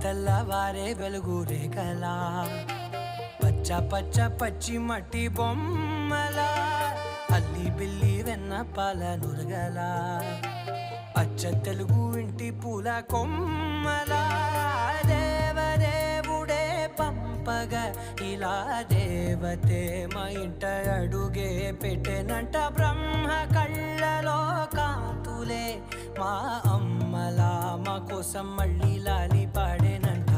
తెల్లవారే వెలుగు రేఖలా పచ్చ పచ్చ పచ్చి మట్టి బొమ్మలా అల్లి బిల్లి వెన్న పాల నురగలా అచ్చ తెలుగు ఇంటి పూల కొమ్మలా దేవదేవుడే పంపగా ఇలా దేవతే మా ఇంట అడుగే పెట్టెనంట బ్రహ్మ కళ్ళలో కాంతులే మా అమ్మలా మా కోసం మళ్ళీ లాలి పాడేనంట.